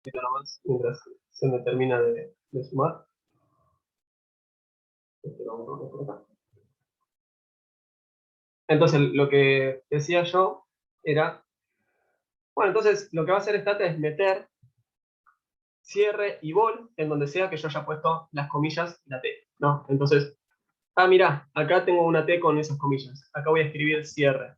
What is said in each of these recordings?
poquito nomás mientras se me termina de sumar. Entonces, lo que decía yo era, bueno, entonces lo que va a hacer Stata es meter cierre y vol en donde sea que yo haya puesto las comillas y la T, ¿no? Entonces, mirá, acá tengo una T con esas comillas. Acá voy a escribir cierre.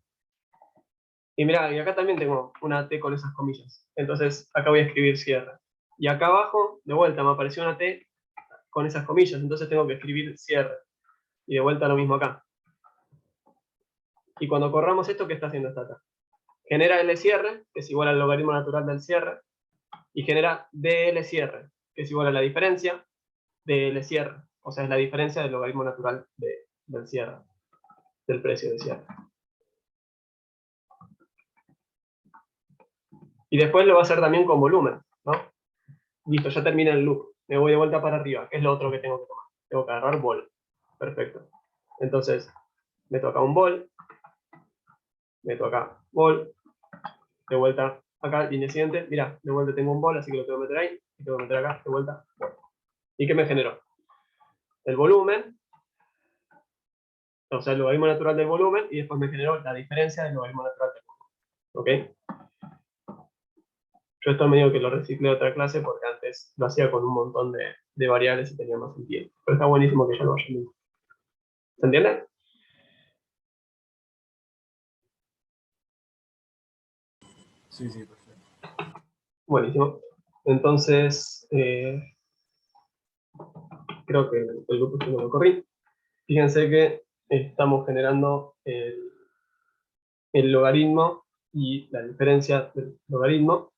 Y mirá, y acá también tengo una T con esas comillas. Entonces, acá voy a escribir cierre. Y acá abajo, de vuelta, me apareció una T con esas comillas. Entonces tengo que escribir cierre. Y de vuelta lo mismo acá. Y cuando corramos esto, ¿qué está haciendo Stata? Genera L cierre, que es igual al logaritmo natural del cierre. Y genera DL cierre, que es igual a la diferencia de L cierre. O sea, es la diferencia del logaritmo natural del cierre, del precio de cierre. Y después lo va a hacer también con volumen, ¿no? Listo, ya termina el loop. Me voy de vuelta para arriba, que es lo otro que tengo que tomar. Tengo que agarrar vol. Perfecto. Entonces, meto acá un vol, meto acá vol, de vuelta acá, línea siguiente. Mirá, de vuelta tengo un vol, así que lo tengo que meter ahí, y tengo que meter acá, de vuelta, vol. ¿Y qué me generó? El volumen, o sea, el logaritmo natural del volumen, y después me generó la diferencia del logaritmo natural del volumen. ¿Ok? Yo esto medio que lo reciclé de otra clase porque antes lo hacía con un montón de variables y tenía más sentido. Pero está buenísimo que ya lo vayan viendo. ¿Se entiende? Sí, sí, perfecto. Buenísimo. Entonces, creo que el grupo que lo corrí. Fíjense que estamos generando el logaritmo y la diferencia del logaritmo.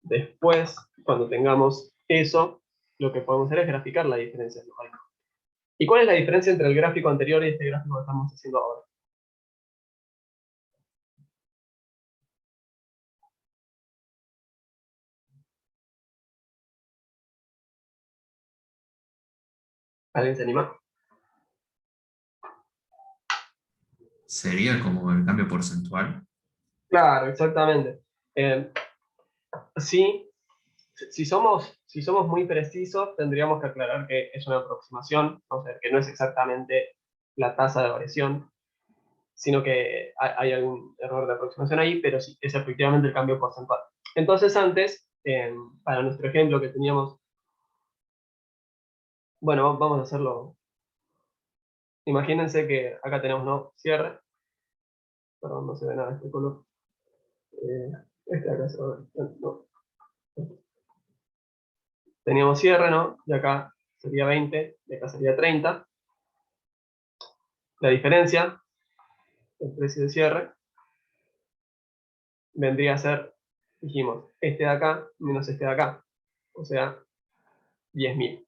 Después, cuando tengamos eso, lo que podemos hacer es graficar la diferencia del logaritmo. ¿Y cuál es la diferencia entre el gráfico anterior y este gráfico que estamos haciendo ahora? ¿Alguien se anima? Sería como el cambio porcentual. Claro, exactamente. Eh, sí, si somos muy precisos, tendríamos que aclarar que es una aproximación, o sea, que no es exactamente la tasa de variación, sino que hay algún error de aproximación ahí, pero sí, es efectivamente el cambio porcentual. Entonces antes, para nuestro ejemplo que teníamos, bueno, vamos a hacerlo. Imagínense que acá tenemos, ¿no? Cierre, perdón, no se ve nada este color. Este de acá se va a ver, no. Teníamos cierre, ¿no? Y acá sería 20, y acá sería 30. La diferencia, el precio de cierre, vendría a ser, dijimos, este de acá menos este de acá, o sea, 10.000.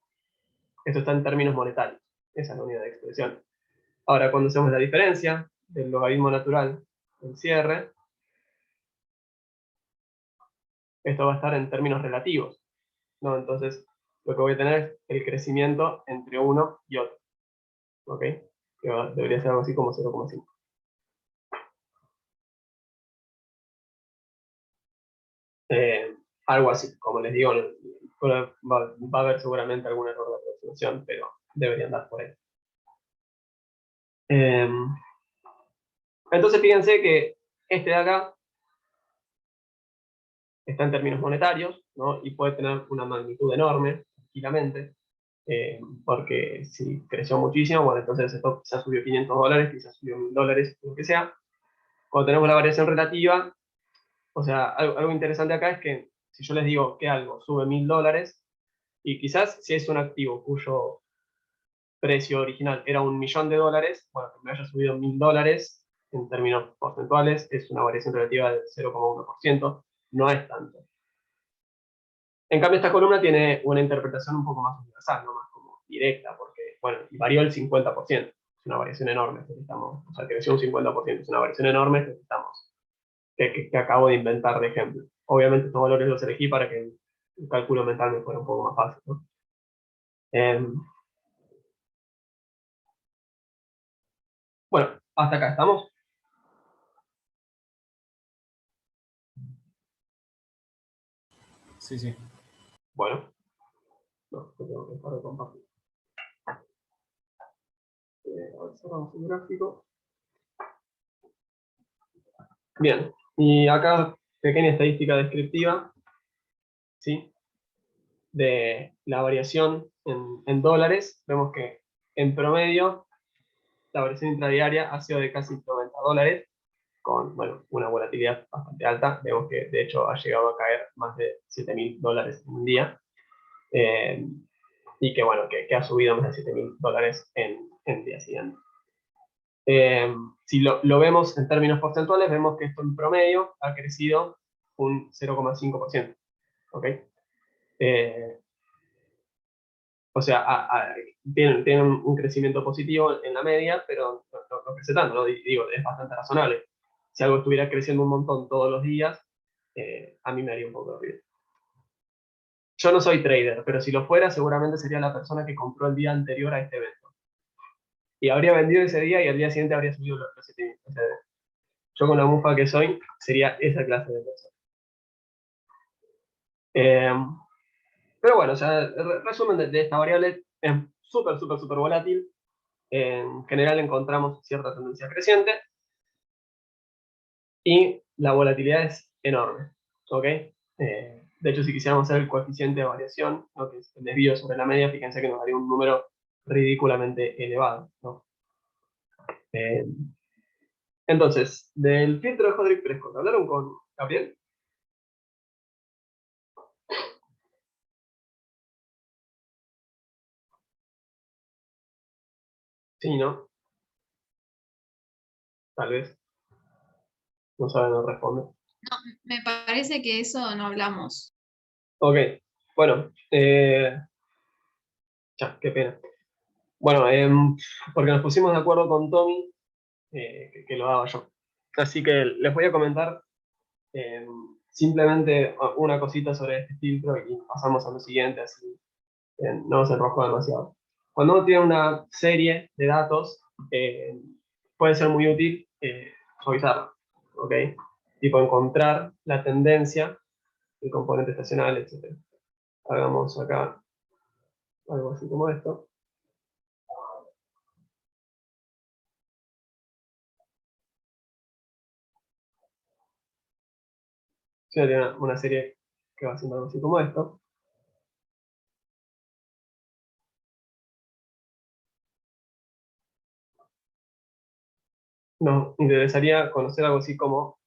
Esto está en términos monetarios, esa es la unidad de expresión. Ahora, cuando hacemos la diferencia del logaritmo natural del cierre, esto va a estar en términos relativos, ¿no? Entonces, lo que voy a tener es el crecimiento entre uno y otro, ¿ok? Que debería ser algo así como 0,5. Algo así, como les digo, va a haber seguramente algún error de aproximación, pero debería andar por ahí. Entonces fíjense que este de acá está en términos monetarios, ¿no? Y puede tener una magnitud enorme, tranquilamente, porque si creció muchísimo, bueno, entonces esto quizás subió $500, quizás subió $1.000, lo que sea. Cuando tenemos la variación relativa, o sea, algo interesante acá es que si yo les digo que algo sube $1.000, y quizás si es un activo cuyo precio original era $1.000.000, bueno, que me haya subido $1.000 en términos porcentuales es una variación relativa del 0,1%, no es tanto. En cambio, esta columna tiene una interpretación un poco más universal, no más como directa, porque, bueno, varió el 50%, es una variación enorme, o sea, creció un 50%, es una variación enorme que acabo de inventar de ejemplo. Obviamente estos valores los elegí para que el cálculo mental me fuera un poco más fácil, ¿no? Bueno, hasta acá estamos. Sí, sí. Bueno, no, lo tengo que dejar de compartir. A ver, cerramos el gráfico. Bien, y acá pequeña estadística descriptiva, ¿sí? De la variación en dólares. Vemos que en promedio la variación intradiaria ha sido de casi 90 dólares, con bueno, una volatilidad bastante alta. Vemos que de hecho ha llegado a caer más de 7.000 dólares en un día. Y que bueno, que ha subido más de 7.000 dólares en el día siguiente. Si lo vemos en términos porcentuales, vemos que esto en promedio ha crecido un 0,5%. ¿Ok? O sea, tienen un crecimiento positivo en la media, pero no crece tanto, ¿no? Digo, es bastante razonable. Si algo estuviera creciendo un montón todos los días, a mí me haría un poco de ruido. Yo no soy trader, pero si lo fuera, seguramente sería la persona que compró el día anterior a este evento. Y habría vendido ese día y al día siguiente habría subido los 7.000. O sea, yo con la mufa que soy, sería esa clase de persona. Pero bueno, o sea, el resumen de esta variable es súper, súper, súper volátil. En general encontramos cierta tendencia creciente y la volatilidad es enorme. ¿Ok? De hecho, si quisiéramos hacer el coeficiente de variación, ¿no? Que es el desvío sobre la media, fíjense que nos daría un número ridículamente elevado, ¿no? Entonces, del filtro de Hodrick-Prescott, ¿hablaron con Gabriel? Sí, ¿no? Tal vez. No saben, no responden. No, me parece que eso no hablamos. Ok, bueno, ya, qué pena. Bueno, porque nos pusimos de acuerdo con Tommy, que lo daba yo. Así que les voy a comentar simplemente una cosita sobre este filtro y pasamos a lo siguiente, así no se enrosco demasiado. Cuando uno tiene una serie de datos, puede ser muy útil suavizarla, ¿ok? Tipo encontrar la tendencia, el componente estacional, etc. Hagamos acá algo así como esto. Si uno tiene una serie que va haciendo algo así como esto. Nos interesaría conocer algo así como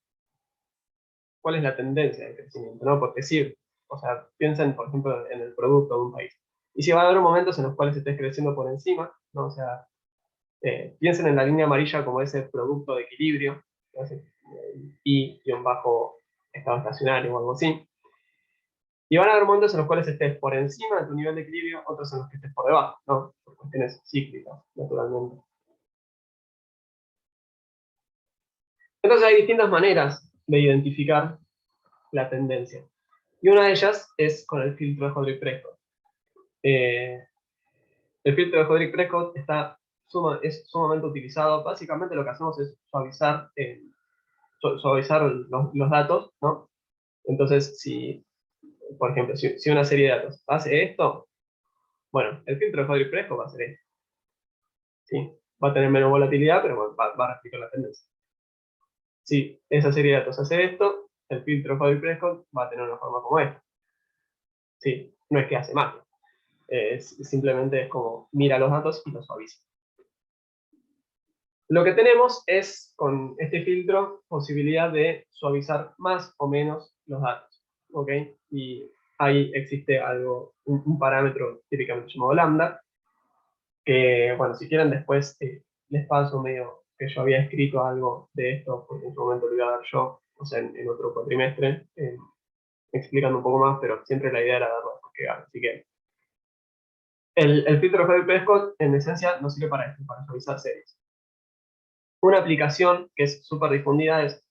cuál es la tendencia de crecimiento, ¿no? Porque sí, o sea, piensen, por ejemplo, en el producto de un país. Y si va a haber momentos en los cuales estés creciendo por encima, ¿no? O sea, piensen en la línea amarilla como ese producto de equilibrio, ¿no? Y un bajo estado estacionario o algo así. Y van a haber momentos en los cuales estés por encima de tu nivel de equilibrio, otros en los que estés por debajo, ¿no? Por cuestiones cíclicas, naturalmente. Entonces hay distintas maneras de identificar la tendencia. Y una de ellas es con el filtro de Hodrick-Prescott. El filtro de Hodrick-Prescott es sumamente utilizado. Básicamente lo que hacemos es suavizar los datos, ¿no? Entonces, por ejemplo, si una serie de datos hace esto, bueno, el filtro de Hodrick-Prescott va a hacer esto. ¿Sí? Va a tener menos volatilidad, pero bueno, va a replicar la tendencia. Si esa serie de datos hace esto, el filtro de Hodrick-Prescott va a tener una forma como esta. ¿Sí? No es que hace magia. Simplemente es como mira los datos y los suaviza. Lo que tenemos es, con este filtro, posibilidad de suavizar más o menos los datos. ¿Ok? Y ahí existe un parámetro típicamente llamado lambda, que, bueno, si quieren después les paso medio que yo había escrito algo de esto, porque en su momento lo iba a dar yo, o sea, en otro cuatrimestre, explicando un poco más, pero siempre la idea era darlo después que gane. Así que el filtro de Hodrick-Prescott, en esencia, no sirve para esto, para suavizar series. Una aplicación que es súper difundida es,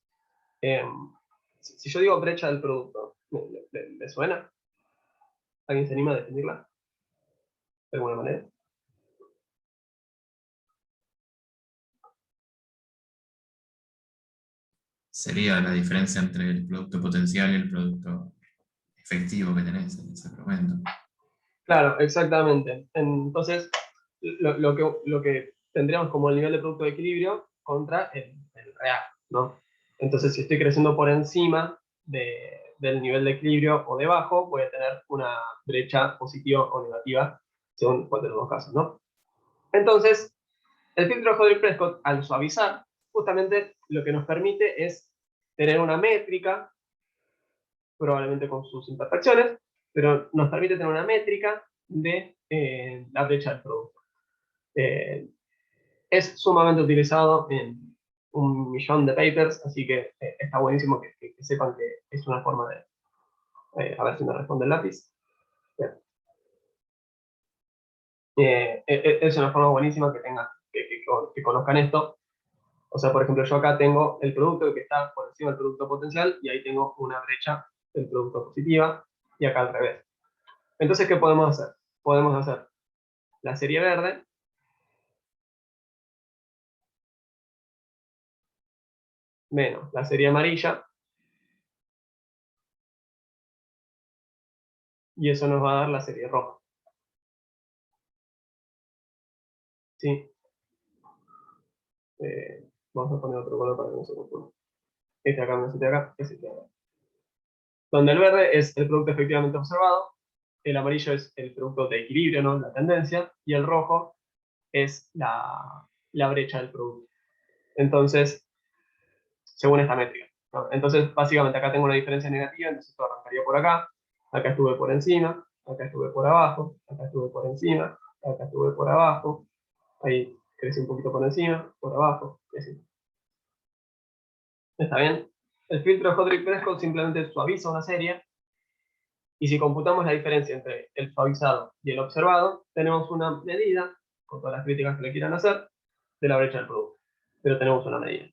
si yo digo brecha del producto, ¿le suena? ¿Alguien se anima a definirla? ¿De alguna manera? Sería la diferencia entre el producto potencial y el producto efectivo que tenés en ese momento. Claro, exactamente. Entonces, lo que tendríamos como el nivel de producto de equilibrio contra el real, ¿no? Entonces, si estoy creciendo por encima del nivel de equilibrio o debajo, voy a tener una brecha positiva o negativa, según cuál de los dos casos, ¿no? Entonces, el filtro de Hodrick-Prescott, al suavizar, justamente lo que nos permite es tener una métrica, probablemente con sus imperfecciones, pero nos permite tener una métrica de la brecha del producto. Es sumamente utilizado en 1.000.000 de papers, así que está buenísimo que sepan que es una forma de... a ver si me responde el lápiz. Es una forma buenísima que conozcan esto. O sea, por ejemplo, yo acá tengo el producto que está por encima del producto potencial y ahí tengo una brecha del producto positiva y acá al revés. Entonces, ¿qué podemos hacer? Podemos hacer la serie verde menos la serie amarilla y eso nos va a dar la serie roja. ¿Sí? Vamos a poner otro color para que no se confunda. Este acá menos este acá, este acá. Donde el verde es el producto efectivamente observado, el amarillo es el producto de equilibrio, ¿no? La tendencia, y el rojo es la brecha del producto. Entonces, según esta métrica, ¿no? Entonces, básicamente acá tengo una diferencia negativa, entonces esto arrancaría por acá estuve por encima, acá estuve por abajo, acá estuve por encima, acá estuve por abajo, ahí crecí un poquito por encima, por abajo, y así. ¿Está bien? El filtro de Hodrick-Prescott simplemente suaviza una serie, y si computamos la diferencia entre el suavizado y el observado, tenemos una medida, con todas las críticas que le quieran hacer, de la brecha del producto. Pero tenemos una medida,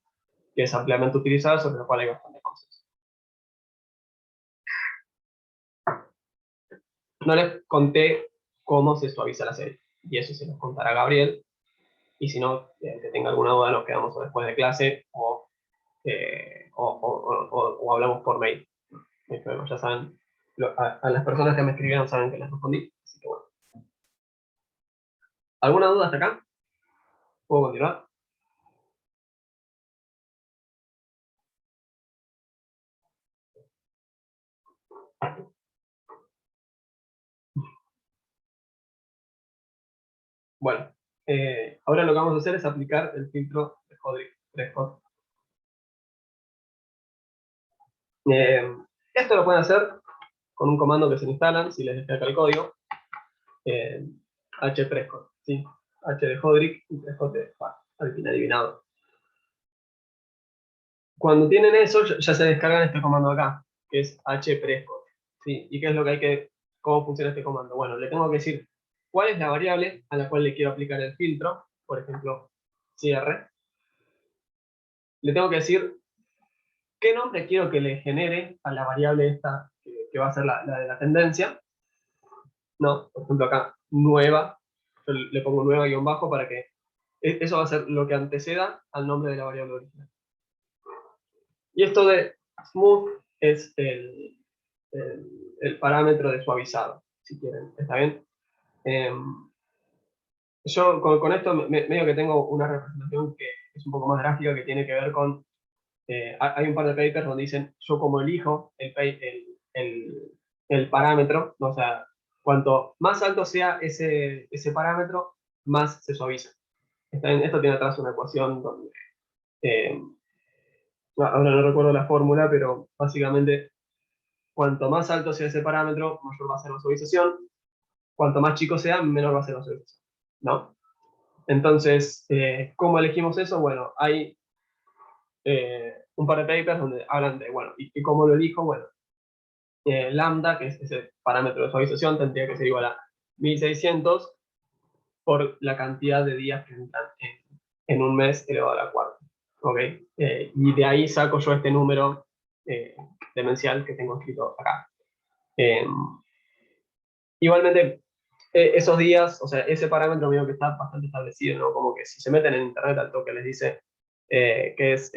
que es ampliamente utilizada, sobre la cual hay bastante consenso. No les conté cómo se suaviza la serie, y eso se los contará Gabriel, y si no, que tenga alguna duda, nos quedamos después de clase o hablamos por mail. Pero ya saben, a las personas que me escribieron saben que les respondí, así que bueno. ¿Alguna duda hasta acá? ¿Puedo continuar? Bueno, ahora lo que vamos a hacer es aplicar el filtro de Hodrick-Prescott. Esto lo pueden hacer con un comando que se instalan, si les descarga el código, hprescott, ¿sí? H de Hodrick y Prescott de al fin adivinado. Cuando tienen eso, ya se descargan este comando acá, que es hprescott, ¿sí? ¿Y qué es lo que hay que, cómo funciona este comando? Bueno, le tengo que decir cuál es la variable a la cual le quiero aplicar el filtro, por ejemplo, cierre. Le tengo que decir qué nombre quiero que le genere a la variable esta, que va a ser la de la tendencia. No, por ejemplo acá, nueva, yo le pongo nueva guión bajo para que eso va a ser lo que anteceda al nombre de la variable original. Y esto de smooth es el parámetro de suavizado, si quieren, ¿está bien? Yo con esto medio que tengo una representación que es un poco más gráfica, que tiene que ver con, hay un par de papers donde dicen, yo como elijo el parámetro, o sea, cuanto más alto sea ese parámetro, más se suaviza. Esto tiene atrás una ecuación donde, ahora no recuerdo la fórmula, pero básicamente, cuanto más alto sea ese parámetro, mayor va a ser la suavización. Cuanto más chico sea, menor va a ser la suavización, ¿no? Entonces, ¿cómo elegimos eso? Bueno, hay un par de papers donde hablan de, bueno, ¿y cómo lo elijo? Bueno, lambda, que es ese parámetro de suavización, tendría que ser igual a 1600 por la cantidad de días que entran en un mes elevado a la cuarta. ¿Ok? Y de ahí saco yo este número demencial que tengo escrito acá. Igualmente, esos días, o sea, ese parámetro mío que está bastante establecido, ¿no? Como que si se meten en internet al toque les dice que es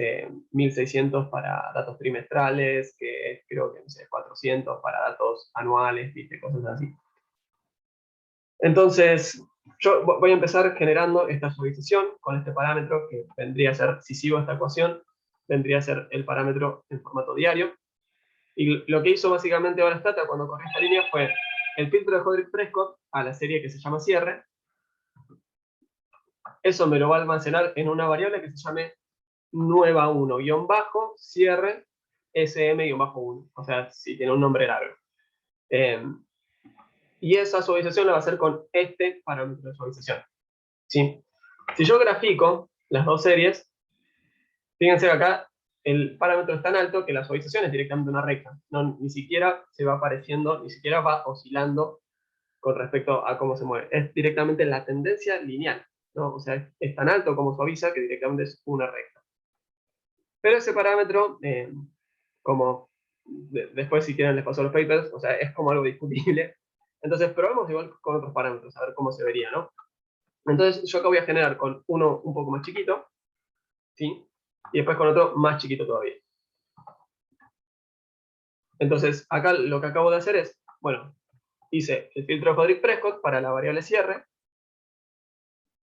1600 para datos trimestrales, que es, creo que no sé, 400 para datos anuales, ¿viste? Cosas así. Entonces, yo voy a empezar generando esta suavización con este parámetro que vendría a ser, si sigo esta ecuación, vendría a ser el parámetro en formato diario. Y lo que hizo básicamente ahora Stata cuando corrió esta línea fue el filtro de Hodrick-Prescott a la serie que se llama cierre. Eso me lo va a almacenar en una variable que se llame nueva 1 bajo cierre sm-1. O sea, si tiene un nombre largo. Y esa suavización la va a hacer con este parámetro de suavización. ¿Sí? Si yo grafico las dos series, fíjense que acá el parámetro es tan alto que la suavización es directamente una recta. No, ni siquiera se va apareciendo, ni siquiera va oscilando con respecto a cómo se mueve. Es directamente la tendencia lineal, ¿no? O sea, es tan alto como suaviza que directamente es una recta. Pero ese parámetro, como después si quieren les paso los papers, o sea, es como algo discutible. Entonces probemos igual con otros parámetros, a ver cómo se vería, ¿no? Entonces yo acá voy a generar con uno un poco más chiquito, ¿sí? Y después con otro más chiquito todavía. Entonces acá lo que acabo de hacer es, bueno, hice el filtro de Hodrick-Prescott para la variable cierre.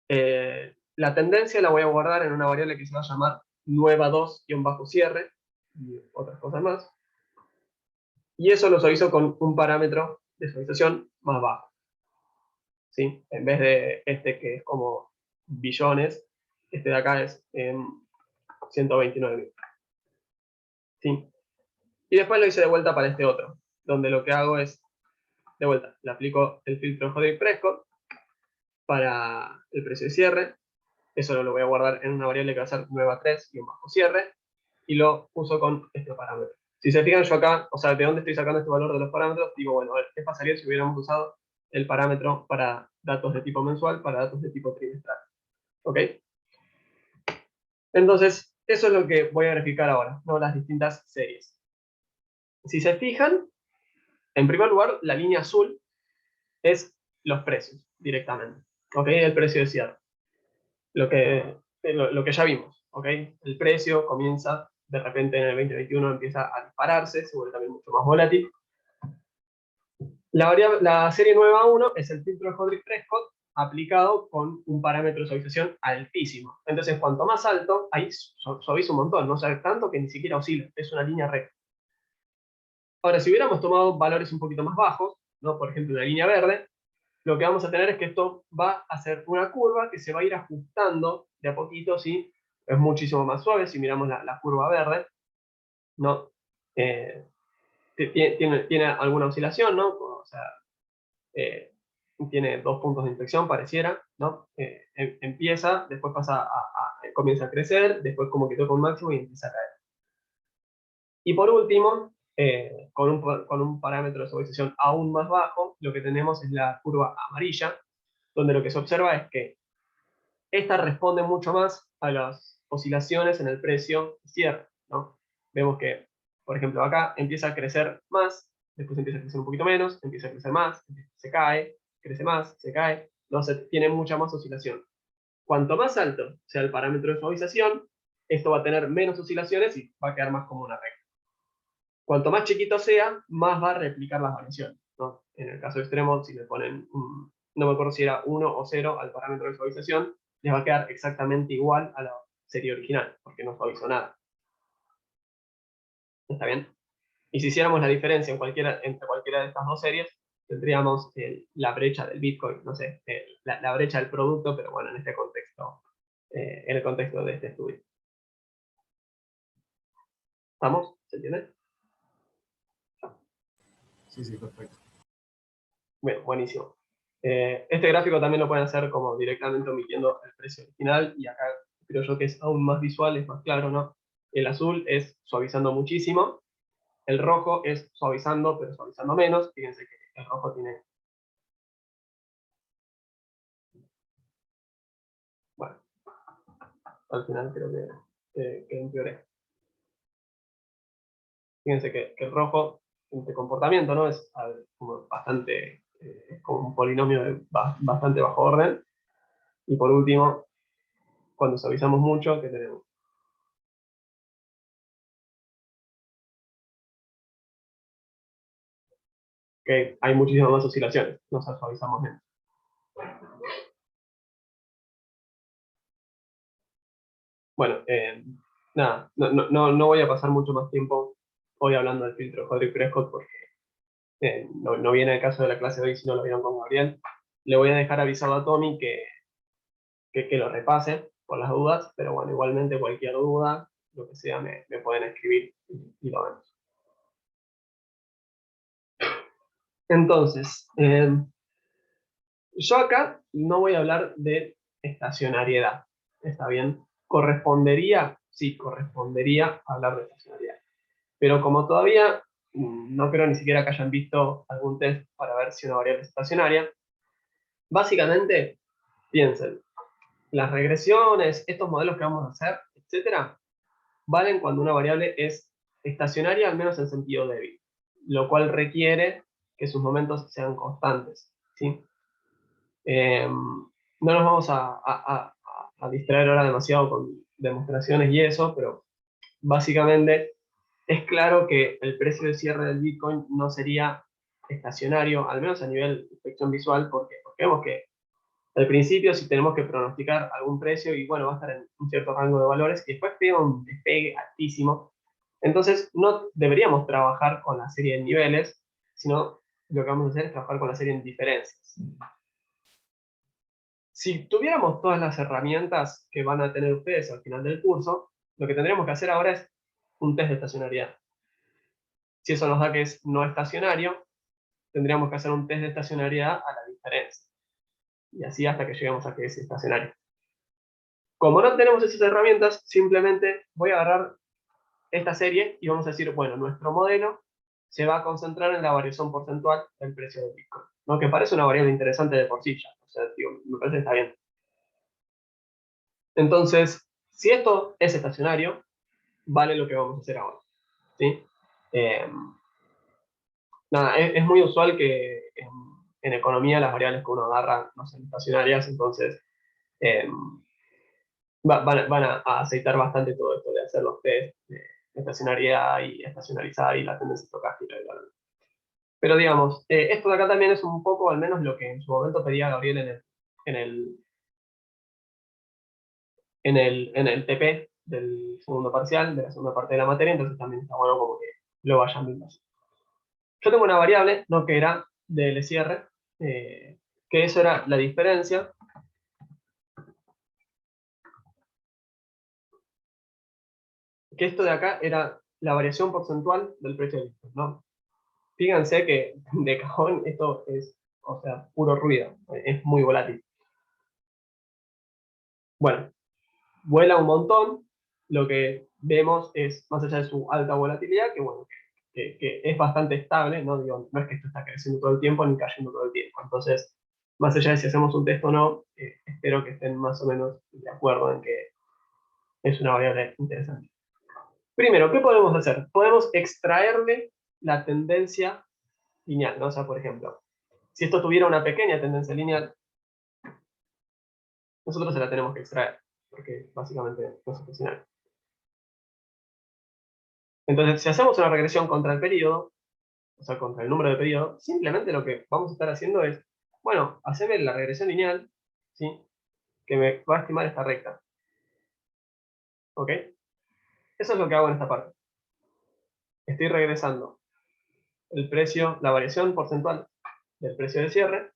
La tendencia la voy a guardar en una variable que se va a llamar nueva2-cierre y otras cosas más. Y eso lo suavizo con un parámetro de suavización más bajo. ¿Sí? En vez de este que es como billones, este de acá es 129.000. ¿Sí? Y después lo hice de vuelta para este otro, donde lo que hago es, de vuelta, le aplico el filtro Hodrick-Prescott para el precio de cierre. Eso lo voy a guardar en una variable que va a ser nueva3-cierre, y lo uso con este parámetro. Si se fijan yo acá, o sea, de dónde estoy sacando este valor de los parámetros, digo, bueno, a ver, ¿qué pasaría si hubiéramos usado el parámetro para datos de tipo mensual, para datos de tipo trimestral? ¿Ok? Entonces, eso es lo que voy a verificar ahora, ¿no? Las distintas series. Si se fijan, en primer lugar, la línea azul es los precios, directamente. ¿Ok? El precio de cierre. Lo que ya vimos, ¿ok? El precio comienza, de repente en el 2021 empieza a dispararse, se vuelve también mucho más volátil. La serie nueva 1 es el filtro de Hodrick-Prescott aplicado con un parámetro de suavización altísimo. Entonces, cuanto más alto, ahí suaviza un montón, no sabe tanto que ni siquiera oscila, es una línea recta. Ahora, si hubiéramos tomado valores un poquito más bajos, ¿no? Por ejemplo, una línea verde, lo que vamos a tener es que esto va a ser una curva que se va a ir ajustando de a poquito, ¿sí? Es muchísimo más suave si miramos la curva verde, ¿no? Tiene alguna oscilación, ¿no? O sea, tiene dos puntos de inflexión, pareciera, ¿no? Empieza, después comienza a crecer, después como que toca un máximo y empieza a caer. Y por último, con un parámetro de suavización aún más bajo, lo que tenemos es la curva amarilla, donde lo que se observa es que esta responde mucho más a las oscilaciones en el precio cierre, ¿no? Vemos que, por ejemplo, acá empieza a crecer más, después empieza a crecer un poquito menos, empieza a crecer más, se cae, crece más, se cae, no se tiene mucha más oscilación. Cuanto más alto sea el parámetro de suavización, esto va a tener menos oscilaciones y va a quedar más como una recta. Cuanto más chiquito sea, más va a replicar las variaciones, ¿no? En el caso extremo, si le ponen, no me acuerdo si era 1 o 0 al parámetro de suavización, les va a quedar exactamente igual a la serie original, porque no suavizó nada. ¿Está bien? Y si hiciéramos la diferencia entre cualquiera de estas dos series, tendríamos la brecha del Bitcoin, no sé, la brecha del producto, pero bueno, en este contexto, en el contexto de este estudio. ¿Estamos? ¿Se entiende? Sí, sí, perfecto. Bueno, buenísimo. Este gráfico también lo pueden hacer como directamente omitiendo el precio original, y acá creo yo que es aún más visual, es más claro, ¿no? El azul es suavizando muchísimo, el rojo es suavizando, pero suavizando menos. Fíjense que el rojo tiene... Bueno, al final creo que empeoré. Fíjense que el rojo, de comportamiento, ¿no? Es como bastante, es como un polinomio de bastante bajo orden. Y por último, cuando suavizamos mucho, ¿qué tenemos? que hay muchísimas más oscilaciones, nos suavizamos menos. Bueno, nada, no voy a pasar mucho más tiempo hoy hablando del filtro de Hodrick-Prescott porque no viene el caso de la clase de hoy si no lo vieron con Gabriel. Le voy a dejar avisado a Tommy que lo repase por las dudas, pero bueno, igualmente cualquier duda, lo que sea, me pueden escribir y lo vemos. Entonces, yo acá no voy a hablar de estacionariedad, ¿está bien? ¿Correspondería? Sí, correspondería hablar de estacionariedad. Pero como todavía no creo ni siquiera que hayan visto algún test para ver si una variable es estacionaria, básicamente piensen, las regresiones, estos modelos que vamos a hacer, etcétera, valen cuando una variable es estacionaria, al menos en sentido débil, lo cual requiere que sus momentos sean constantes, ¿sí? No nos vamos a distraer ahora demasiado con demostraciones y eso, pero básicamente es claro que el precio de cierre del Bitcoin no sería estacionario, al menos a nivel de inspección visual, porque vemos que al principio si tenemos que pronosticar algún precio y bueno, va a estar en un cierto rango de valores y después pega un despegue altísimo. Entonces no deberíamos trabajar con la serie de niveles, sino lo que vamos a hacer es trabajar con la serie en diferencias. Si tuviéramos todas las herramientas que van a tener ustedes al final del curso, lo que tendríamos que hacer ahora es un test de estacionariedad. Si eso nos da que es no estacionario, tendríamos que hacer un test de estacionariedad a la diferencia. Y así hasta que lleguemos a que es estacionario. Como no tenemos esas herramientas, simplemente voy a agarrar esta serie y vamos a decir, bueno, nuestro modelo se va a concentrar en la variación porcentual del precio del Bitcoin, ¿no? Que parece una variable interesante de por sí ya. O sea, digo, me parece que está bien. Entonces, si esto es estacionario, vale lo que vamos a hacer ahora, ¿sí? Nada, es muy usual que en economía las variables que uno agarra no sean estacionarias, entonces van a aceitar bastante todo esto de hacer los test de estacionariedad y estacionalizar y la tendencia estocástica. Pero digamos, esto de acá también es un poco, al menos lo que en su momento pedía Gabriel en el TP del segundo parcial, de la segunda parte de la materia, entonces también está bueno como que lo vayan viendo así. Yo tengo una variable, ¿no? Que era de LCR, que eso era la diferencia que esto de acá era la variación porcentual del precio del Bitcoin, ¿no? Fíjense que de cajón esto es, o sea, puro ruido, es muy volátil. Bueno, vuela un montón, lo que vemos es, más allá de su alta volatilidad, que bueno, que es bastante estable, ¿no? Digo, no es que esto está creciendo todo el tiempo ni cayendo todo el tiempo. Entonces, más allá de si hacemos un test o no, espero que estén más o menos de acuerdo en que es una variable interesante. Primero, ¿qué podemos hacer? Podemos extraerle la tendencia lineal, ¿no? O sea, por ejemplo, si esto tuviera una pequeña tendencia lineal, nosotros se la tenemos que extraer, porque básicamente no es estacionario. Entonces, si hacemos una regresión contra el periodo, o sea, contra el número de periodo, simplemente lo que vamos a estar haciendo es, bueno, hacerme la regresión lineal, ¿sí? Que me va a estimar esta recta. ¿Ok? Eso es lo que hago en esta parte. Estoy regresando el precio, la variación porcentual del precio de cierre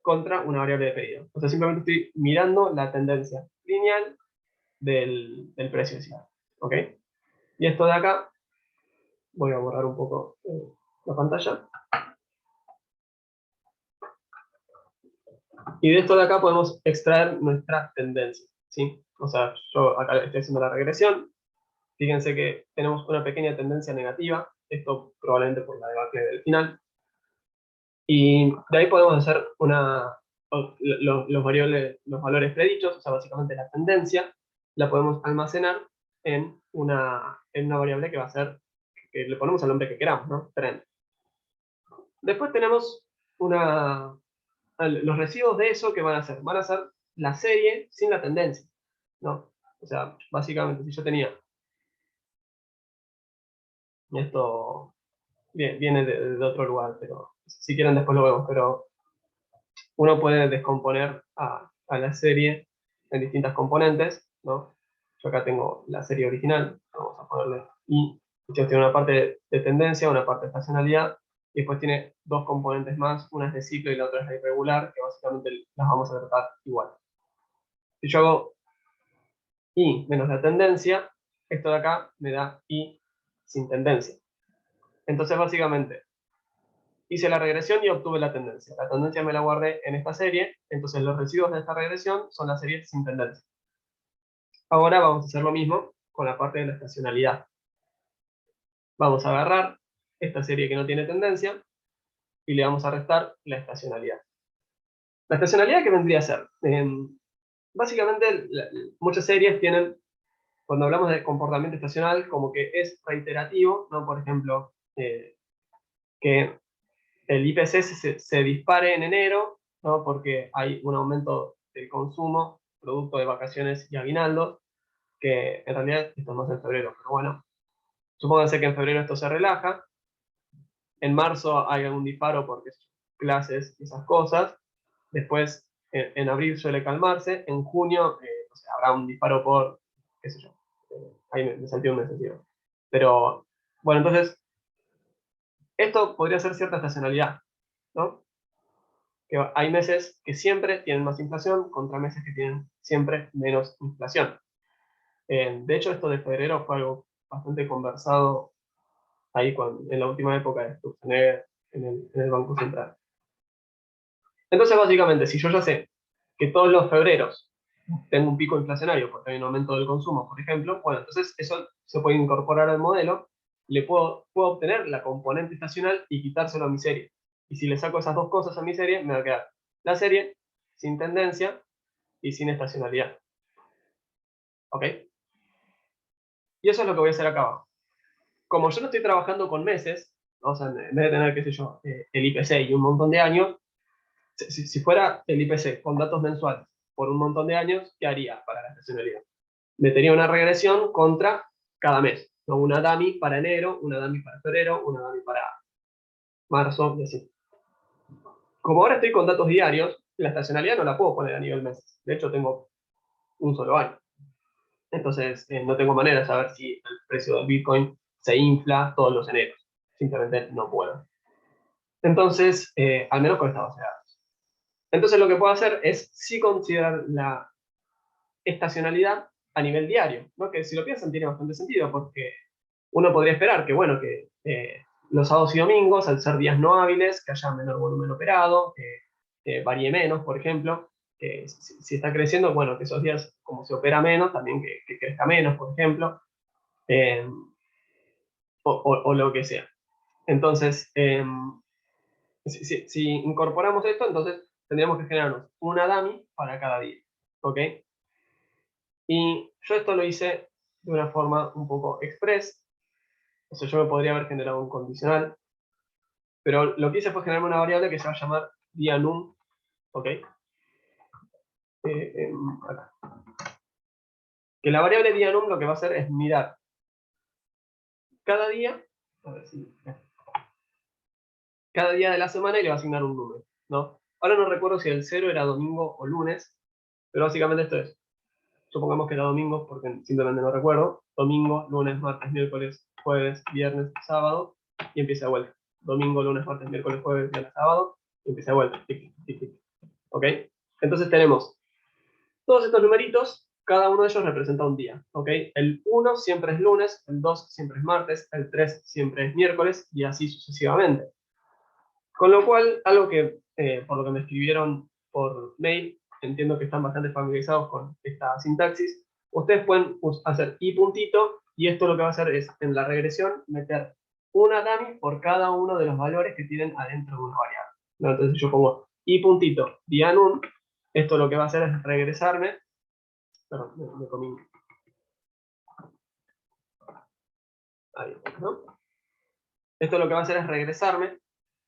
contra una variable de pedido. O sea, simplemente estoy mirando la tendencia lineal del precio de cierre. ¿Ok? Y esto de acá, voy a borrar un poco la pantalla. Y de esto de acá podemos extraer nuestra tendencia, ¿sí? O sea, yo acá estoy haciendo la regresión. Fíjense que tenemos una pequeña tendencia negativa. Esto probablemente por la debacle del final. Y de ahí podemos hacer los valores predichos, o sea, básicamente la tendencia, la podemos almacenar en una variable que va a ser, que le ponemos el nombre que queramos, ¿no? Trend. Después tenemos los residuos de eso que van a ser la serie sin la tendencia, ¿no? O sea, básicamente si yo tenía esto viene de otro lugar, pero si quieren después lo vemos, pero uno puede descomponer a la serie en distintas componentes, ¿no? Yo acá tengo la serie original, vamos a ponerle I, tiene una parte de tendencia, una parte de estacionalidad, y después tiene dos componentes más, una es de ciclo y la otra es de irregular, que básicamente las vamos a tratar igual. Si yo hago I menos la tendencia, esto de acá me da I sin tendencia. Entonces básicamente hice la regresión y obtuve la tendencia. La tendencia me la guardé en esta serie, entonces los residuos de esta regresión son las series sin tendencia. Ahora vamos a hacer lo mismo con la parte de la estacionalidad. Vamos a agarrar esta serie que no tiene tendencia y le vamos a restar la estacionalidad. La estacionalidad, ¿qué vendría a ser? Básicamente, muchas series tienen, cuando hablamos de comportamiento estacional, como que es reiterativo, ¿no? Por ejemplo, que el IPC se dispare en enero, ¿no? Porque hay un aumento del consumo, producto de vacaciones y aguinaldos, que en realidad esto es más en febrero, pero bueno, supónganse que en febrero esto se relaja, en marzo hay algún disparo porque clases y esas cosas, después en abril suele calmarse, en junio o sea, habrá un disparo por, qué sé yo, ahí me salté un mes, pero bueno, entonces esto podría ser cierta estacionalidad, ¿no? Que hay meses que siempre tienen más inflación contra meses que tienen siempre menos inflación. De hecho, esto de febrero fue algo bastante conversado ahí en la última época de Sturzenegger en el Banco Central. Entonces, básicamente, si yo ya sé que todos los febreros tengo un pico inflacionario porque hay un aumento del consumo, por ejemplo, bueno, entonces eso se puede incorporar al modelo, puedo obtener la componente estacional y quitárselo a mi serie. Y si le saco esas dos cosas a mi serie, me va a quedar la serie sin tendencia y sin estacionalidad. ¿Ok? Y eso es lo que voy a hacer acá abajo. Como yo no estoy trabajando con meses, o sea, en vez de tener, qué sé yo, el IPC y un montón de años, si fuera el IPC con datos mensuales por un montón de años, ¿qué haría para la estacionalidad? Metería una regresión contra cada mes, ¿no? Una dummy para enero, una dummy para febrero, una dummy para marzo, y así. Como ahora estoy con datos diarios, la estacionalidad no la puedo poner a nivel mes. De hecho, tengo un solo año. Entonces, no tengo manera de saber si el precio del Bitcoin se infla todos los eneros. Simplemente no puedo. Entonces, al menos con esta base de datos. Entonces, lo que puedo hacer es sí considerar la estacionalidad a nivel diario, ¿no? Que si lo piensan tiene bastante sentido, porque uno podría esperar que, bueno, que los sábados y domingos, al ser días no hábiles, que haya menor volumen operado, que varíe menos, por ejemplo, que si está creciendo, bueno, que esos días, como se opera menos, también que crezca menos, por ejemplo, eh, o lo que sea. Entonces, si incorporamos esto, entonces tendríamos que generarnos una dummy para cada día, ¿ok? Y yo esto lo hice de una forma un poco express, o sea, yo me podría haber generado un condicional, pero lo que hice fue generarme una variable que se va a llamar día num, ¿ok? Acá. Que la variable día num lo que va a hacer es mirar cada día, a ver si, cada día de la semana y le va a asignar un número, ¿no? Ahora no recuerdo si el 0 era domingo o lunes, pero básicamente esto es, supongamos que era domingo, porque simplemente no recuerdo, domingo, lunes, martes, miércoles, jueves, viernes, sábado, y empieza de vuelta. Domingo, lunes, martes, miércoles, jueves, viernes, sábado, y empieza de vuelta. Tic, tic, tic. ¿Ok? Entonces tenemos todos estos numeritos, cada uno de ellos representa un día. ¿Ok? El 1 siempre es lunes, el 2 siempre es martes, el 3 siempre es miércoles, y así sucesivamente. Con lo cual, algo que, por lo que me escribieron por mail, entiendo que están bastante familiarizados con esta sintaxis, ustedes pueden hacer i puntito, y esto lo que va a hacer es, en la regresión, meter una dummy por cada uno de los valores que tienen adentro de una variable, ¿no? Entonces yo pongo i puntito día num, esto lo que va a hacer es regresarme, perdón, me comí, ahí, ¿no? Esto lo que va a hacer es regresarme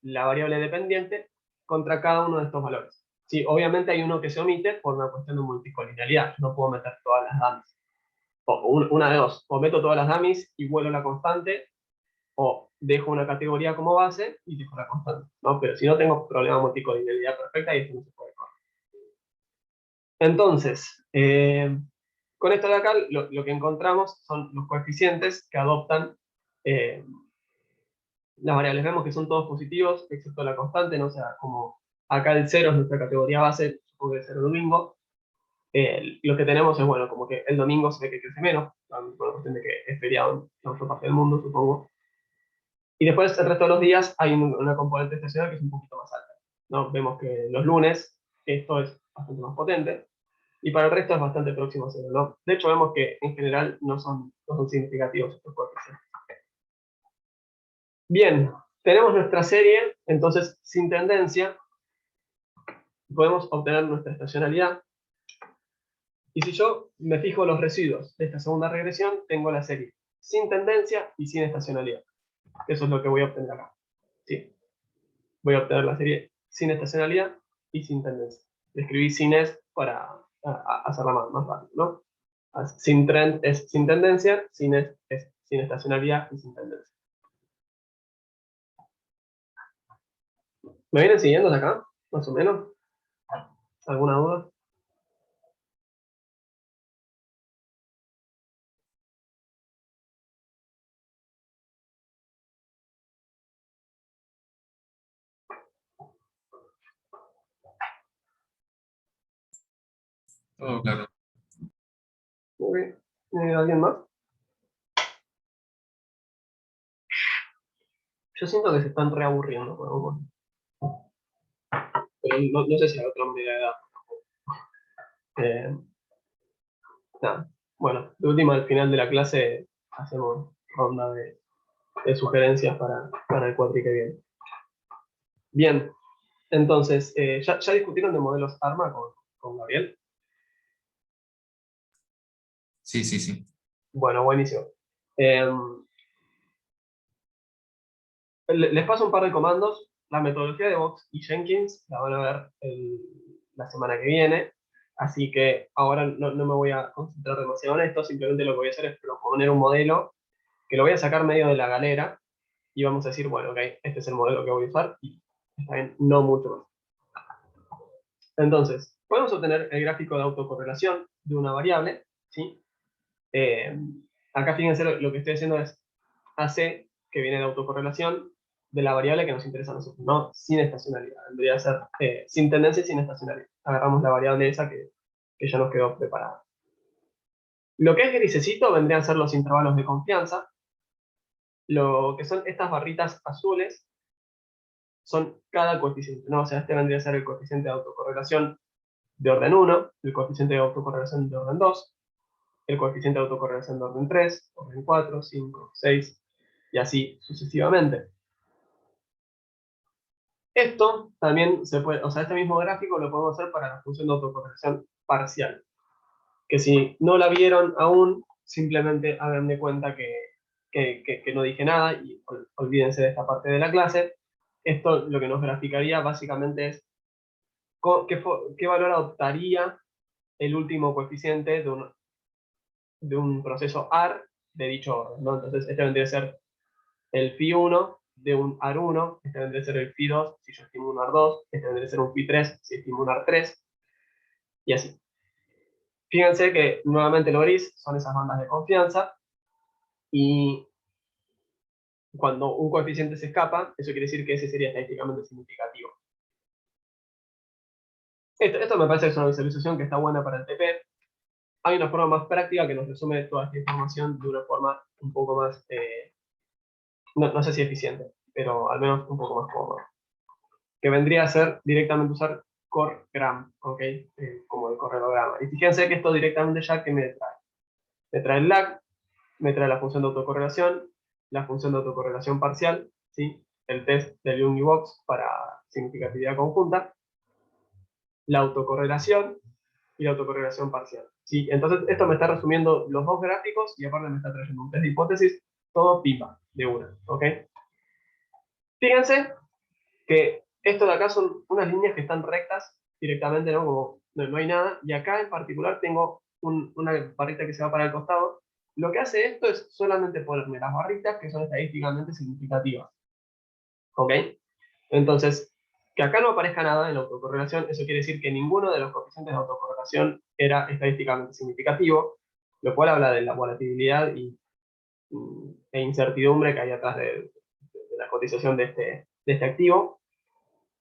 la variable dependiente contra cada uno de estos valores. Sí, obviamente hay uno que se omite por una cuestión de multicolinealidad. Yo no puedo meter todas las dummies. O una de dos. O meto todas las dummies y vuelo la constante, o dejo una categoría como base y dejo la constante, ¿no? Pero si no tengo problema multicodimensionalidad perfecta y esto no se puede correr. Entonces, con esto de acá, lo que encontramos son los coeficientes que adoptan las variables. Vemos que son todos positivos, excepto la constante, ¿no? O sea, como acá el 0 es nuestra categoría base, supongo que es el domingo. Lo que tenemos es, bueno, como que el domingo se ve que crece menos, por la cuestión de que es feriado en la otra parte del mundo, supongo. Y después, el resto de los días, hay una componente estacional que es un poquito más alta, ¿no? Vemos que los lunes esto es bastante más potente, y para el resto es bastante próximo a 0, ¿no? De hecho, vemos que en general no son significativos estos coeficientes. Bien, tenemos nuestra serie, entonces, sin tendencia, podemos obtener nuestra estacionalidad. Y si yo me fijo los residuos de esta segunda regresión, tengo la serie sin tendencia y sin estacionalidad. Eso es lo que voy a obtener acá. ¿Sí? Voy a obtener la serie sin estacionalidad y sin tendencia. Le escribí sin es para hacerla más rápido, ¿no? Sin trend es sin tendencia, sin es sin estacionalidad y sin tendencia. ¿Me vienen siguiendo de acá? Más o menos. ¿Alguna duda? Todo claro. Muy bien. ¿Alguien más? Yo siento que se están reaburriendo. Pero no sé si hay otra medida de edad. Nada. Bueno, de última, al final de la clase hacemos ronda de sugerencias para el cuatri que viene. Bien, entonces, ¿ya discutieron de modelos ARMA con Gabriel? Sí, sí, sí. Bueno, buenísimo. Les paso un par de comandos. La metodología de Box y Jenkins la van a ver la semana que viene, así que ahora no me voy a concentrar demasiado en esto, simplemente lo que voy a hacer es proponer un modelo que lo voy a sacar medio de la galera y vamos a decir, bueno, ok, este es el modelo que voy a usar y está bien, no mucho más. Entonces, podemos obtener el gráfico de autocorrelación de una variable, ¿sí? Acá fíjense lo que estoy haciendo es AC, que viene de autocorrelación, de la variable que nos interesa a nosotros, ¿no? Sin estacionalidad. Debería ser sin tendencia y sin estacionalidad. Agarramos la variable esa que ya nos quedó preparada. Lo que es grisecito vendrían a ser los intervalos de confianza. Lo que son estas barritas azules son cada coeficiente, ¿no? O sea, este vendría a ser el coeficiente de autocorrelación de orden 1, el coeficiente de autocorrelación de orden 2, el coeficiente de autocorrelación de orden 3, orden 4, 5, 6, y así sucesivamente. Esto también se puede, o sea, este mismo gráfico lo podemos hacer para la función de autocorrelación parcial, que si no la vieron aún, simplemente hagan de cuenta que no dije nada y olvídense de esta parte de la clase. Esto lo que nos graficaría básicamente es qué valor adoptaría el último coeficiente de un proceso AR de dicho orden, ¿no? Entonces, este vendría a ser el phi1 de un AR1, este vendría a ser el phi2 si yo estimo un AR2, este vendría a ser un phi3 si estimo un AR3, y así. Fíjense que nuevamente lo gris son esas bandas de confianza, y cuando un coeficiente se escapa, eso quiere decir que ese sería estadísticamente significativo. Esto me parece que es una visualización que está buena para el TP. Hay una forma más práctica que nos resume toda esta información de una forma un poco más, no sé si eficiente, pero al menos un poco más cómoda. Que vendría a ser directamente usar CoreGram, ¿ok? Como el correlograma. Y fíjense que esto directamente ya que me trae. Me trae el lag, me trae la función de autocorrelación, la función de autocorrelación parcial, ¿sí? El test del Univox para significatividad conjunta, la autocorrelación y la autocorrelación parcial, ¿sí? Entonces esto me está resumiendo los dos gráficos y aparte me está trayendo un test de hipótesis, todo pipa de una, ¿ok? Fíjense que esto de acá son unas líneas que están rectas directamente, ¿no? Como no hay nada, y acá en particular tengo una barrita que se va para el costado, lo que hace esto es solamente ponerme las barritas que son estadísticamente significativas. ¿Ok? Entonces, que acá no aparezca nada en la autocorrelación, eso quiere decir que ninguno de los coeficientes de autocorrelación era estadísticamente significativo, lo cual habla de la volatilidad e incertidumbre que hay atrás de la cotización de este activo.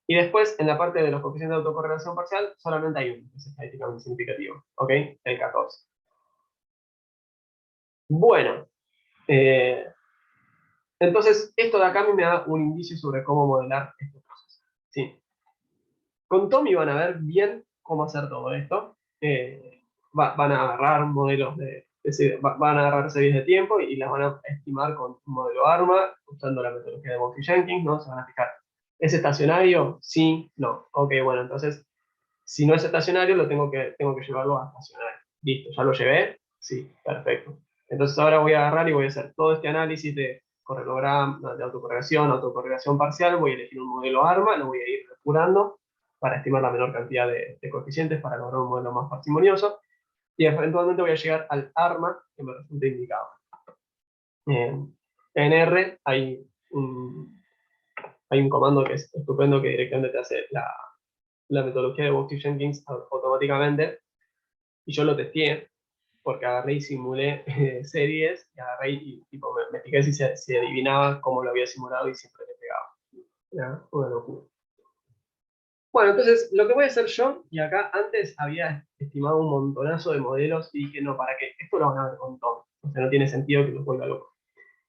Y después, en la parte de los coeficientes de autocorrelación parcial, solamente hay uno que es estadísticamente significativo, ¿ok? El 14. Bueno, entonces esto de acá a mí me da un indicio sobre cómo modelar este proceso, ¿sí? Con Tommy van a ver bien cómo hacer todo esto. Van a agarrar modelos van a agarrar series de tiempo y las van a estimar con un modelo ARMA, usando la metodología de Murphy-Jenkins, ¿no? Se van a fijar, ¿es estacionario? Sí, no. Ok, bueno, entonces, si no es estacionario, tengo que llevarlo a estacionario. Listo, ¿ya lo llevé? Sí, perfecto. Entonces ahora voy a agarrar y voy a hacer todo este análisis de correlograma, de autocorrelación parcial, voy a elegir un modelo ARMA, lo voy a ir depurando para estimar la menor cantidad de coeficientes para lograr un modelo más parsimonioso, y eventualmente voy a llegar al ARMA que me resulte indicado. En R hay un comando que es estupendo que directamente te hace la metodología de Murphy-Jenkins automáticamente, y yo lo testé porque agarré y simulé series, y agarré y tipo, me fijé si adivinaba cómo lo había simulado y siempre le pegaba. ¿Ya? Una locura. Bueno, entonces lo que voy a hacer yo, y acá antes había estimado un montonazo de modelos y dije, no, ¿para qué? Esto lo van a ver con todo. O sea, no tiene sentido que los vuelva locos.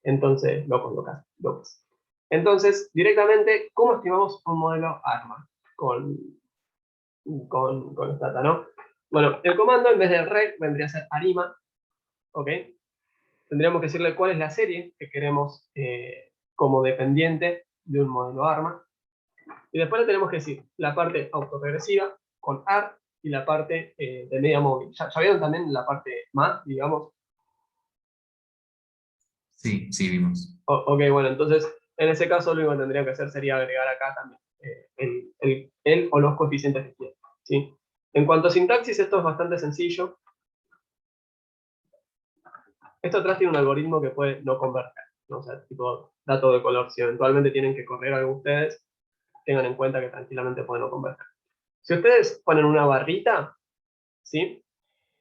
Entonces, locos. Entonces, directamente, ¿cómo estimamos un modelo ARMA con Stata, ¿no? Bueno, el comando en vez de rec vendría a ser ARIMA, ¿ok? Tendríamos que decirle cuál es la serie que queremos como dependiente de un modelo ARMA. Y después le tenemos que decir la parte autoregresiva con AR y la parte de media móvil. ¿Ya vieron también la parte más, digamos? Sí, sí, vimos. Ok, bueno, entonces en ese caso lo único que tendría que hacer sería agregar acá también el o los coeficientes que quieren, ¿sí? En cuanto a sintaxis, esto es bastante sencillo. Esto atrás tiene un algoritmo que puede no converger, ¿no? O sea, tipo dato de color. Si eventualmente tienen que correr algo ustedes, tengan en cuenta que tranquilamente pueden no converger. Si ustedes ponen una barrita, ¿sí?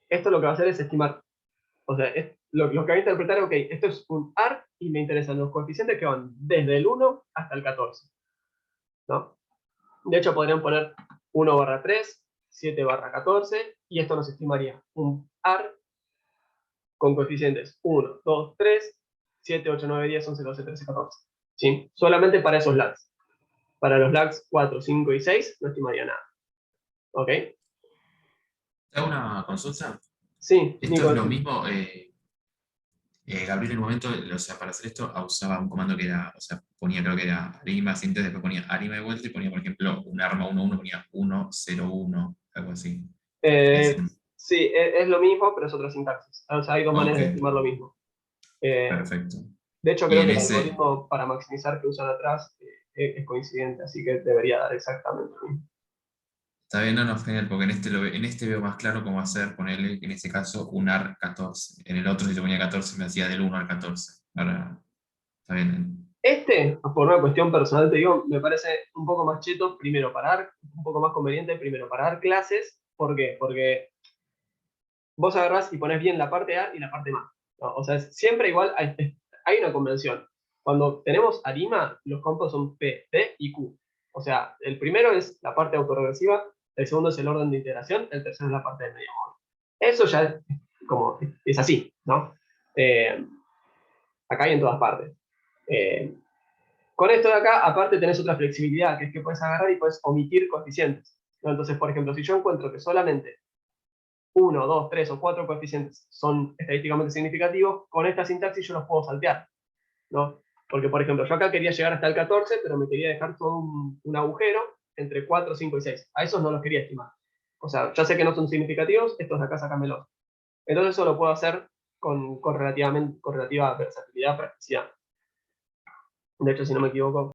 Esto lo que va a hacer es estimar, o sea, lo que va a interpretar, ok, esto es un ARC y me interesan los coeficientes que van desde el 1 hasta el 14, ¿no? De hecho, podrían poner 1/3, 7/14, y esto nos estimaría un ARC con coeficientes 1, 2, 3, 7, 8, 9, 10, 11, 12, 13, 14. ¿Sí? Solamente para esos lags. Para los lags 4, 5 y 6 no estimaría nada. ¿Ok? ¿Te hago una consulta? Sí, Esto Nico. es lo mismo. Gabriel en un momento, o sea, para hacer esto, usaba un comando que era, o sea, ponía, creo que era arima, síntesis, después ponía arima de vuelta y ponía, por ejemplo, un arma 1-1, ponía 1-0-1, algo así. Eh, Es un- sí, es lo mismo, pero es otra sintaxis. O sea, hay dos Ok, maneras de estimar lo mismo. perfecto. De hecho, Y creo en que el ese, algoritmo para maximizar que usan atrás es coincidente, así que debería dar exactamente lo mismo. está bien, no, genial, porque en este veo más claro cómo hacer, ponerle, en este caso, un AR 14. En el otro, si yo ponía 14, me hacía del 1 al 14. Ahora, está bien. Por una cuestión personal, te digo, me parece un poco más cheto, primero para dar, un poco más conveniente, primero para dar clases. ¿Por qué? Porque vos agarrás y ponés bien la parte A y la parte más, ¿no? O sea, siempre igual hay una convención. Cuando tenemos ARIMA, los campos son P, T y Q. O sea, el primero es la parte autorregresiva, el segundo es el orden de integración, el tercero es la parte de medio móvil. Eso ya es así, ¿no? Acá y en todas partes. Eh, con esto de acá, aparte tenés otra flexibilidad, que es que puedes agarrar y puedes omitir coeficientes, ¿no? Entonces, por ejemplo, si yo encuentro que solamente 1, 2, 3 o 4 coeficientes son estadísticamente significativos, con esta sintaxis yo los puedo saltear, ¿no? Porque, por ejemplo, yo acá quería llegar hasta el 14, pero me quería dejar todo un agujero entre 4, 5 y 6. A esos no los quería estimar. O sea, ya sé que no son significativos, estos de acá sácamelos. Entonces eso lo puedo hacer con relativa versatilidad, practicidad. De hecho, si no me equivoco,